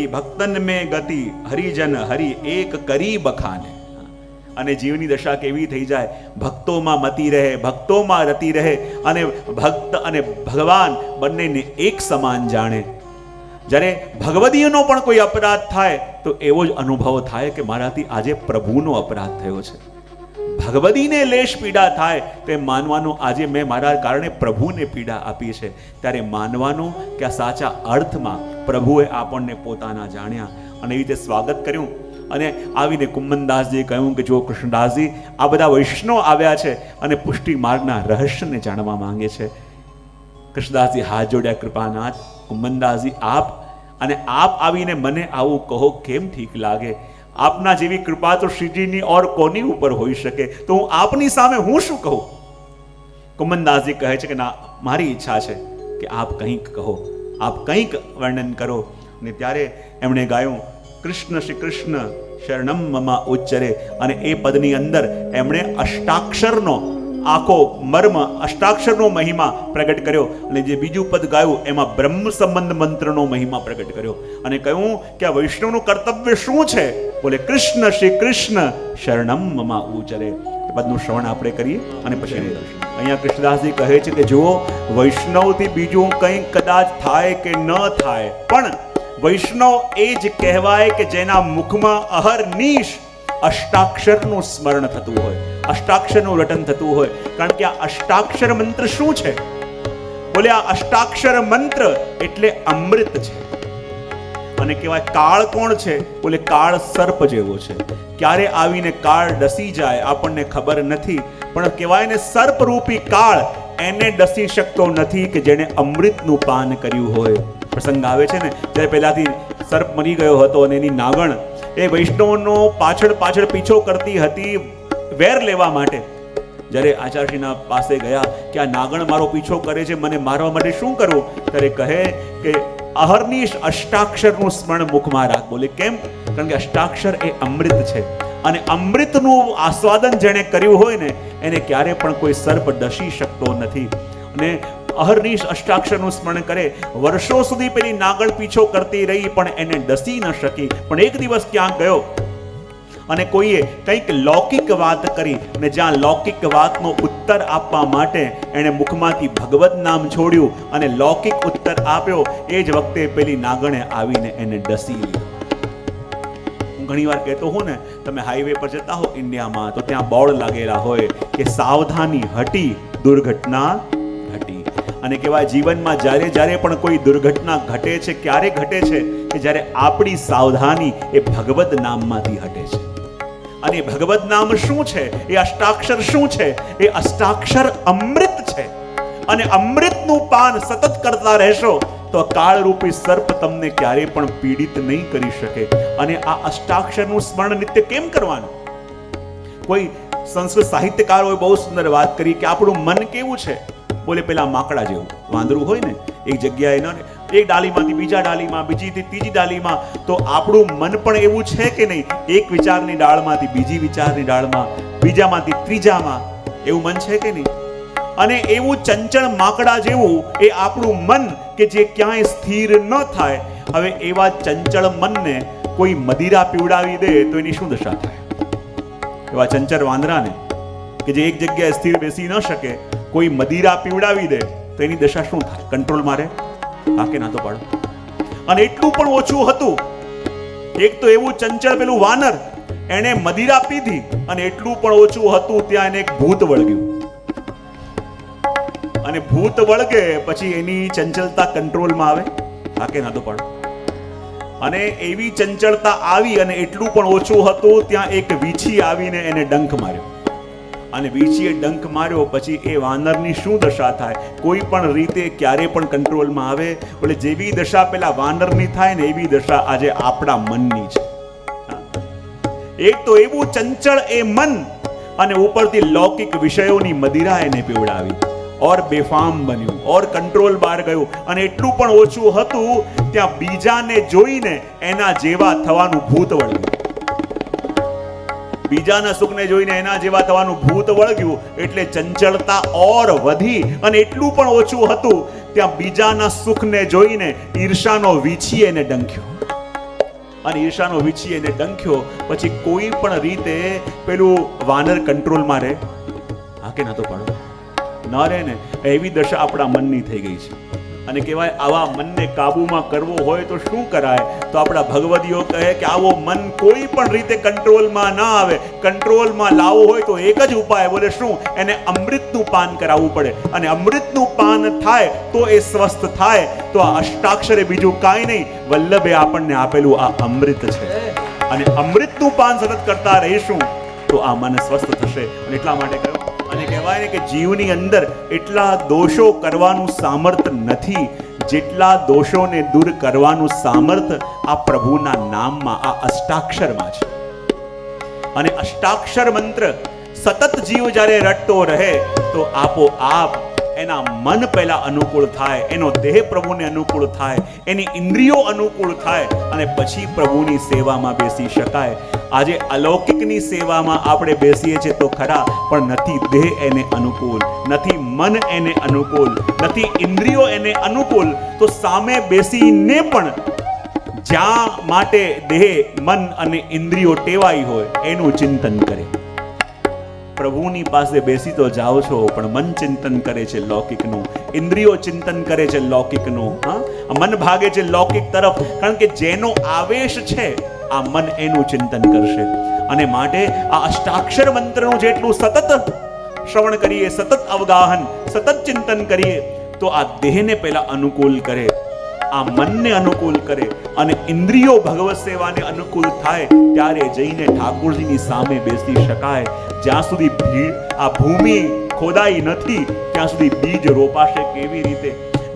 ભક્તન में ગતિ, હરિજન હરિ એક કરી બખાને. અને જીવની દશા કેવી થઈ જાય, ભક્તોમાં મતી રહે, ભક્તોમાં રતી રહે, અને ભક્ત અને ભગવાન બંનેને એક સમાન જાણે. જ્યારે ભગવદીયનો પણ કોઈ અપરાધ થાય તો એવો જ અનુભવ થાય કે મારાથી આજે પ્રભુનો અપરાધ થયો છે. ભગવદીને લેશ પીડા થાય તે માનવાનું આજે મેં મારા કારણે પ્રભુને પીડા આપી છે. ત્યારે માનવાનું કે આ સાચા અર્થમાં પ્રભુએ આપણને પોતાના જાણ્યા અને એવી રીતે સ્વાગત કર્યું. અને આવીને કુંમનદાસજીએ કહ્યું કે જો કૃષ્ણદાસજી, આ બધા વૈષ્ણવ આવ્યા છે અને પુષ્ટિ માર્ગના રહસ્યને જાણવા માંગે છે. કૃષ્ણદાસજી હાથ જોડ્યા, કૃપાનાથ કુંમનદાસજી આપ, અને આપ આવીને મને આવું કહો કેમ ઠીક લાગે? આપના જેવી કૃપા તો શ્રીજીની ઓર કોની ઉપર હોઈ શકે? તો હું આપની સામે હું શું કહું? કુંમનદાસજી કહે છે કે ના, મારી ઈચ્છા છે કે આપ કંઈક કહો, આપ કંઈક વર્ણન કરો. અને ત્યારે એમણે ગાયું કૃષ્ણ શ્રી કૃષ્ણ શરણમ મમા ઉચ્ચરે, અને એ પદની અંદર એમણે અષ્ટાક્ષરનો આખો મર્મ, અષ્ટાક્ષરનો મહિમા પ્રગટ કર્યો. અને જે બીજું પદ ગાયું એમાં બ્રહ્મ સંબંધ મંત્રનો મહિમા પ્રગટ કર્યો અને કહ્યું કે આ વૈષ્ણવનું કર્તવ્ય શું છે? બોલે કૃષ્ણ શ્રી કૃષ્ણ શરણમ મમા ઉચ્ચરે. પદનું શ્રવણ આપણે કરીએ અને પછી અહીંયા કૃષ્ણદાસજી કહે છે કે જુઓ, વૈષ્ણવથી બીજું કંઈ કદાચ થાય કે ન થાય, પણ વૈષ્ણવ એ જ કહેવાય કે જેના મુખમાં અહર્નિશ અષ્ટાક્ષરનું સ્મરણ થતું હોય, અષ્ટાક્ષરનું રટન થતું હોય. કારણ કે આ અષ્ટાક્ષર મંત્ર શું છે? બોલે આ અષ્ટાક્ષર મંત્ર એટલે અમૃત છે. અને કહેવાય કાળ કોણ છે? બોલે કાળ સર્પ જેવો છે. ક્યારે આવીને કાળ ડસી જાય આપણને ખબર નથી, પણ કહેવાય ને સર્પરૂપી કાળ એને ડસી શકતો નથી કે જેણે અમૃતનું પાન કર્યું હોય. પ્રસંગ આવે છે ને, જ્યારે પહેલાથી સર્પ મરી ગયો હતો અને એની નાગણ એ વૈષ્ણવનો પાછળ પાછળ પીછો કરતી હતી વેર લેવા માટે. જ્યારે આચાર્યશ્રીના પાસે ગયા કે આ નાગણ મારો પીછો કરે છે, મને મારવા માટે શું કરવું? ત્યારે કહે કે અહર્નિશ અષ્ટાક્ષરનું સ્મરણ મુખમાં રાખ. બોલે કેમ? કારણ કે અષ્ટાક્ષર એ અમૃત છે, અને અમૃતનું આસ્વાદન જેણે કર્યું હોય ને એને ક્યારે પણ કોઈ સર્પ ડસી શકતો નથી. અને અહર્નિશ અષ્ટાક્ષરનું સ્મરણ કરે. વર્ષો સુધી પેલી નાગણ પીછો કરતી રહી પણ એને ડસી ન શકી. પણ એક દિવસ ક્યાંક ગયો અને કોઈએ કંઈક લૌકિક વાત કરી, અને જ્યાં લૌકિક વાતનો ઉત્તર આપવા માટે એણે મુખમાંથી ભગવત નામ છોડ્યું અને લૌકિક ઉત્તર આપ્યો. એ જ વખતે પેલી નાગણે આવીને એને ડસી લીધો. હું ઘણી વાર કહેતો હોઉં ને, તમે હાઈવે પર જતા હો ઇન્ડિયામાં તો ત્યાં બોર્ડ લાગેલા હોય કે સાવધાની હટી દુર્ઘટના ઘટી. અને કહેવાય જીવનમાં જ્યારે જ્યારે પણ કોઈ દુર્ઘટના ઘટે છે, ક્યારે ઘટે છે? કે જ્યારે આપણી સાવધાની એ ભગવત નામમાંથી હટે છે. અને ભગવત નામ શું છે? એ અષ્ટાક્ષર શું છે? એ અષ્ટાક્ષર અમૃત છે. અને અમૃતનું પાન સતત કરતા રહેશો તો કાળરૂપી સર્પ તમને ક્યારે પણ પીડિત નહીં કરી શકે. અને આ અષ્ટાક્ષરનું સ્મરણ નિત્ય કેમ કરવાનું? કોઈ સંસ્કૃત સાહિત્યકારોએ બહુ સુંદર વાત કરી કે આપણું મન કેવું છે? બોલે પેલા માકડા જેવું વાંદરું હોય ને, એક જગ્યાએ ન એક ડાલીમાંથી બીજા ડાલીમાં, બીજીથી ત્રીજી ડાલીમાં. તો આપણું મન પણ એવું છે કે નહીં? એક વિચારની ડાળમાંથી બીજી વિચારની ડાળમાં, બીજામાંથી ત્રીજામાં. એવું મન છે કે નહીં? અને એવું ચંચળ માકડા જેવું એ આપણું મન કે જે ક્યાંય સ્થિર ન થાય. હવે એવા ચંચળ મનને કોઈ મદિરા પીવડાવી દે તો એની શું દશા થાય? એવા ચંચળ વાંદરાને કે જે એક જગ્યાએ સ્થિર બેસી ન શકે, કોઈ મદિરા પીવડાવી દે તો એની દશા શું થાય? કંટ્રોલ મારે? હા કે ના તો પાડો. અને એટલું પણ ઓછું હતું, એક તો એવું ચંચળ પેલું વાનર, એને મદિરા પીધી, અને એટલું પણ ઓછું હતું ત્યાં એને એક ભૂત વળગ્યું. અને ભૂત વળગે પછી એની ચંચળતા કંટ્રોલમાં આવે? હા કે ના તો પાડો. અને એવી ચંચળતા આવી અને એટલું પણ ઓછું હતું ત્યાં એક વીછી આવીને એને ડંખ માર્યો. અને વીછીએ ડંખ માર્યો પછી એ વાનરની શું દશા થાય? કોઈ પણ રીતે ક્યારે પણ કંટ્રોલમાં આવે? એટલે જેવી દશા પેલા વાનરની થાય ને એવી દશા આજે આપણા મનની છે. એક તો એવું ચંચળ એ મન, અને ઉપરથી લૌકિક વિષયોની મદિરા એને પીવડાવી, ઓર બેફામ બન્યું, ઓર કંટ્રોલ બહાર ગયું. અને એટલું પણ ઓછું હતું ત્યાં બીજાને જોઈને એના જેવા થવાનું ભૂત વળગ્યું. બીજાના સુખને જોઈને એના જેવા થવાનું ભૂત વળગ્યું. એટલે ચંચળતા ઓર વધી. અને એટલું પણ ઓછું હતું ત્યાં બીજાના સુખને જોઈને ઈર્ષાનો વીછી એને ડંખ્યો. અને ઈર્ષાનો વીછી એને ડંખ્યો, પછી કોઈ પણ રીતે પેલું વાનર કંટ્રોલમાં રહે? હા કે ના તો પાડો, ન રહે ને. એવી દશા આપણા મનની થઈ ગઈ છે. અને કહેવાય આવા મનને કાબૂમાં કરવો હોય તો શું કરાય? તો આપણા ભગવદીઓ કહે કે આવો મન કોઈ પણ રીતે કંટ્રોલમાં ના આવે. કંટ્રોલમાં લાવવો હોય તો એક જ ઉપાય, બોલે શું? એને અમૃતનું પાન કરાવવું પડે. અને અમૃતનું પાન થાય તો એ સ્વસ્થ થાય. તો આ અષ્ટાક્ષરે બીજું કાંઈ નહીં, વલ્લભે આપણને આપેલું આ અમૃત છે. અને અમૃતનું પાન સતત કરતા રહીશું તો આ મન સ્વસ્થ થશે. અને એટલા માટે કહ્યું, અને કહેવાય ને કે જીવની અંદર એટલા દોષો કરવાનું સામર્થ નથી જેટલા દોષોને દૂર કરવાનું સામર્થ આ પ્રભુના નામમાં, આ અષ્ટાક્ષરમાં છે. અને અષ્ટાક્ષર મંત્ર સતત જીવ જ્યારે રટતો રહે તો આપોઆપ એના મન પહેલા અનુકૂળ થાય, એનો દેહ પ્રભુને અનુકૂળ થાય, એની ઇન્દ્રિયો અનુકૂળ થાય, અને પછી પ્રભુની સેવામાં બેસી શકાય. આજે અલૌકિકની સેવામાં આપણે બેસીએ છીએ તો ખરા, પણ નથી દેહ એને અનુકૂળ, નથી મન એને અનુકૂળ, નથી ઇન્દ્રિયો એને અનુકૂળ. તો સામે બેસીને પણ જ્યાં માટે દેહ, મન અને ઇન્દ્રિયો ટેવાઈ હોય એનું ચિંતન કરે. પ્રભુની પાસે બેસી તો જાઓ છો, પણ મન ચિંતન કરે છે લૌકિકનું, ઇન્દ્રિયો ચિંતન કરે છે લૌકિકનું. મન ભાગે છે લૌકિક તરફ, કારણ કે જેનો આવેશ છે આ મન એનું ચિંતન કરશે. અને માટે આ અષ્ટાક્ષર મંત્રનું જેટલું સતત શ્રવણ કરીએ, સતત અવગાહન, સતત ચિંતન કરીએ તો આ દેહને પહેલા અનુકૂળ કરે, આ મનને અનુકૂળ કરે, અને ઇન્દ્રિયો ભગવત સેવાને અનુકૂળ થાય ત્યારે જઈને ઠાકોરજીની સામે બેસી શકાય. જ્યાં સુધી આ ભૂમિ ખોદાઈ નથી ત્યાં સુધી બીજ રોપાશે કેવી રીતે?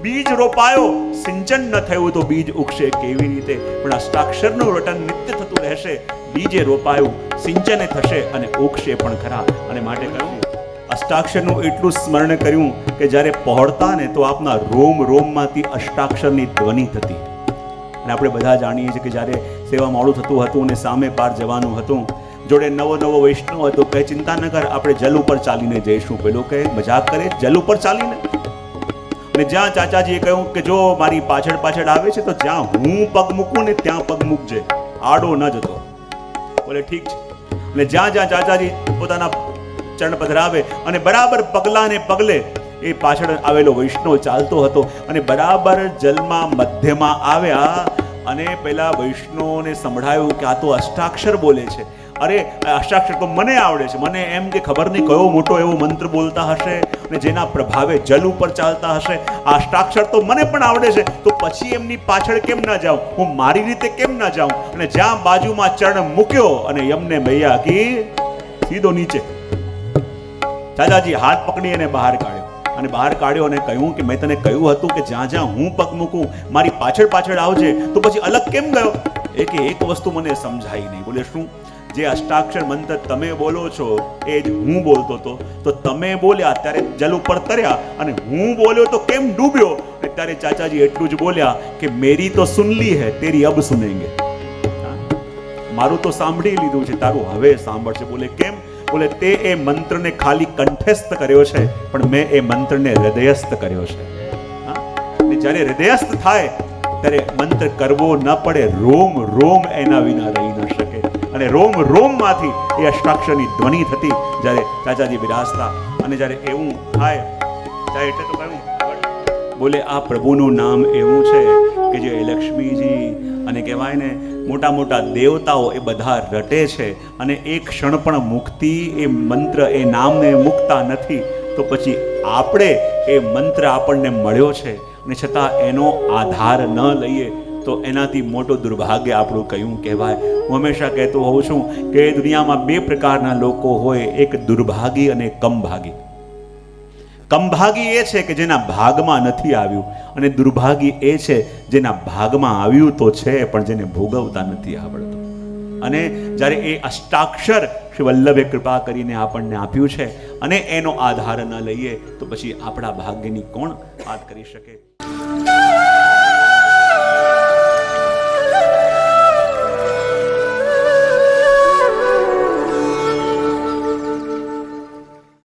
બીજ રોપાયો, સિંચન ન થયું તો બીજ ઉગશે કેવી રીતે? પણ અષ્ટાક્ષરનું રટન નિત્ય થતું રહેશે, બીજે રોપાયું, સિંચને થશે અને ઉગશે પણ ખરા. અને માટે કહ્યું અષ્ટાક્ષરનું એટલું સ્મરણ કર્યું કે જ્યારે પહોળતા ને તો આપના રોમ રોમમાંથી અષ્ટાક્ષરની ધ્વનિ થતી. અને આપણે બધા જાણીએ છીએ કે જ્યારે સેવા મોડું થતું હતું અને સામે પાર જવાનું હતું, જોડે નવો વૈષ્ણવ હતો, કહે ચિંતા ન કર, આપણે જલ ઉપર ચાલીને જઈશું. પેલો કહે મજાક કરે, જલ ઉપર ચાલીને? અને જ્યાં ચાચાજીએ કહ્યું કે જો મારી પાછળ પાછળ આવે છે તો જ્યાં હું પગ મૂકું ને ત્યાં પગ મૂકજે, આડો ન જતો. બોલે ઠીક છે. અને જ્યાં જ્યાં ચાચાજી પોતાના ચરણ પધરાવે અને બરાબર પગલા ને પગલે એ પાછળ આવેલો વૈષ્ણવ ચાલતો હતો અને બરાબર જલમાં મધ્યમાં આવ્યા અને પેલા વૈષ્ણવને સંભળાયું કે આ તો અષ્ટાક્ષર બોલે છે. અરે અષ્ટાક્ષર તો મને આવડે છે, મને એમ કે ખબર નહીં કયો મોટો એવો મંત્ર બોલતા હશે અને જેના પ્રભાવે જલ ઉપર ચાલતા હશે. આ અષ્ટાક્ષર તો મને પણ આવડે છે, તો પછી એમની પાછળ કેમ ના જાઉં, હું મારી રીતે કેમ ના જાઉં? અને જ્યાં બાજુમાં ચરણ મૂક્યો અને યમને મૈયા કી સીધો નીચે. ચાચાજી હાથ પકડી અને બહાર કાઢ્યો, અને બહાર કાઢ્યો અને કહ્યું કે મેં તને કહ્યું હતું કે જ્યાં જ્યાં હું પગ મૂકું મારી પાછળ પાછળ આવજે, તો પછી અલગ કેમ ગયો? એક વસ્તુ મને સમજાઈ નહીં. બોલે શું? જે અષ્ટાક્ષર મંત્ર તમે બોલો છો એ જ હું બોલતો હતો, તો તમે બોલ્યા ત્યારે જલ ઉપર તર્યા અને હું બોલ્યો તો કેમ ડૂબ્યો? ત્યારે ચાચાજી એટલું જ બોલ્યા કે મેરી તો સુન લી હૈ, તેરી અબ સુનેંગે. મારું તો સાંભળી લીધું છે, તારું હવે સાંભળશે. બોલે કેમ? બોલે તે એ મંત્રને ખાલી કંઠસ્થ કર્યો છે, પણ મેં એ મંત્રને હૃદયસ્થ કર્યો છે. જ્યારે હૃદયસ્થ થાય ત્યારે મંત્ર કરવો ન પડે, રોમ રોમ એના વિના રહી ન શકે. અને રોમ રોમમાંથી એ અષ્ટાક્ષરની ધ્વનિ થતી જ્યારે ચાચાજી બિરાજતા. અને જ્યારે એવું થાય ત્યારે એટલે તો કહ્યું, બોલે આ પ્રભુનું નામ એવું છે કે જે લક્ષ્મીજી અને કહેવાય ને મોટા મોટા દેવતાઓ એ બધા રટે છે, અને એક ક્ષણ પણ મુક્તિ એ મંત્ર એ નામને મુકતા નથી. તો પછી આપણે એ મંત્ર આપણને મળ્યો છે અને છતાં એનો આધાર ન લઈએ તો એનાથી મોટું દુર્ભાગ્ય આપણું કયું કહેવાય. હું હંમેશા કહેતો હોઉં છું કે દુનિયામાં બે પ્રકારના લોકો હોય, એક દુર્ભાગી અને કમભાગી. કમભાગી એ છે કે જેના ભાગમાં નથી આવ્યું, અને દુર્ભાગી એ છે જેના ભાગમાં આવ્યું તો છે પણ જેને ભોગવતા નથી આવડતું. અને જ્યારે એ અષ્ટાક્ષર શ્રી વલ્લભે કૃપા કરીને આપણને આપ્યું છે અને એનો આધાર ન લઈએ તો પછી આપણા ભાગ્યની કોણ વાત કરી શકે?